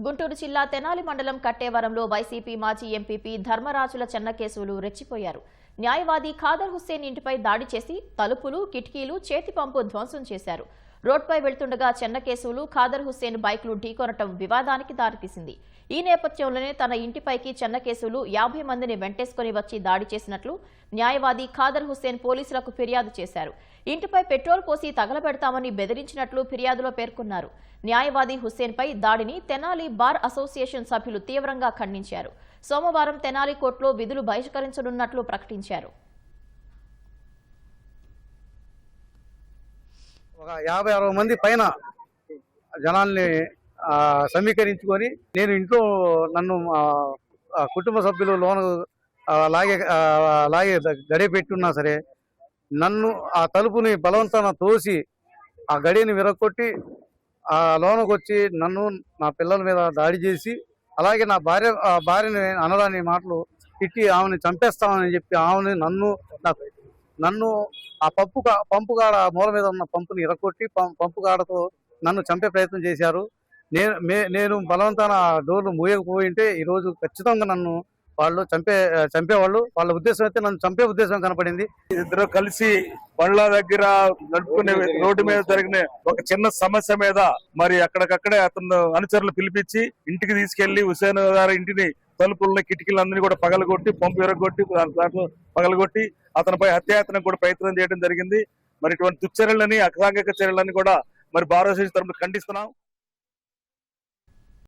గుంటూరు జిల్లా తెనాలి మండలం కట్టేవరంలో వైసీపీ మాజీ ఎంపీపీ ధర్మరాజుల చెన్నకేశవులు రెచ్చిపోయారు. న్యాయవాది ఖాదర్ హుస్సేన్ ఇంటిపై దాడి చేసి తలుపులు, కిటికీలు, చేతి పంపు ధ్వంసం చేశారు. రోడ్పై వెళ్తుండగా చెన్నకేశవులు, ఖాదర్ హుస్సేన్ బైక్లు ఢీకొనటం వివాదానికి దారితీసింది. ఈ నేపథ్యంలోనే తన ఇంటిపైకి చెన్నకేశవులు 50 మందిని వెంటేసుకుని వచ్చి దాడి చేసినట్లు న్యాయవాది ఖాదర్ హుస్సేన్ పోలీసులకు ఫిర్యాదు చేశారు. ఇంటిపై పెట్రోల్ పోసి తగలబెడతామని బెదిరించినట్లు ఫిర్యాదులో పేర్కొన్నారు. న్యాయవాది హుస్సేన్పై దాడిని తెనాలి బార్ అసోసియేషన్ సభ్యులు తీవ్రంగా ఖండించారు. సోమవారం తెనాలి కోర్టులో విధులు బహిష్కరించనున్నట్లు ప్రకటించారు. ఒక 50-60 మంది పైన జనాల్ని సమీకరించుకొని నేను ఇంట్లో నన్ను కుటుంబ సభ్యులు లోన అలాగే గడియ పెట్టున్నా సరే నన్ను ఆ తలుపుని బలవంతాన తోసి ఆ గడియని విరగొట్టి ఆ లోనకు వచ్చి నన్ను నా పిల్లల మీద దాడి చేసి అలాగే నా భార్యని అనరాని మాటలు తిట్టి ఆమెని చంపేస్తామని చెప్పి ఆమెని నన్ను ఆ పంపు కాడ మూల మీద ఉన్న పంపుని ఇరగొట్టి పంపు కాడతో నన్ను చంపే ప్రయత్నం చేశారు. నేను బలవంతాన డోర్లు మూయకపోయింటే ఈరోజు ఖచ్చితంగా నన్ను వాళ్ళు చంపేవాళ్ళు. వాళ్ళ ఉద్దేశం అయితే నన్ను చంపే ఉద్దేశం కనపడింది. ఇద్దరు కలిసి బండ్ల దగ్గర నడుపుకునే రోడ్డు మీద జరిగిన ఒక చిన్న సమస్య మీద మరి అక్కడికక్కడే అతను అనుచరులు పిలిపించి ఇంటికి తీసుకెళ్లి హుస్సేన్ గారి ఇంటిని తలుపులని కిటికీలన్నీ కూడా పగలగొట్టి పంపు ఎరగొట్టి దాంట్లో పగలగొట్టి అతనిపై హత్యాయత్నం కూడా ప్రయత్నం చేయడం జరిగింది. మరి ఇటువంటి దుశ్చర్యలని అసాంఘిక చర్యలని కూడా మరి బార్ అసోసియేషన్ తరఫున ఖండిస్తున్నాం.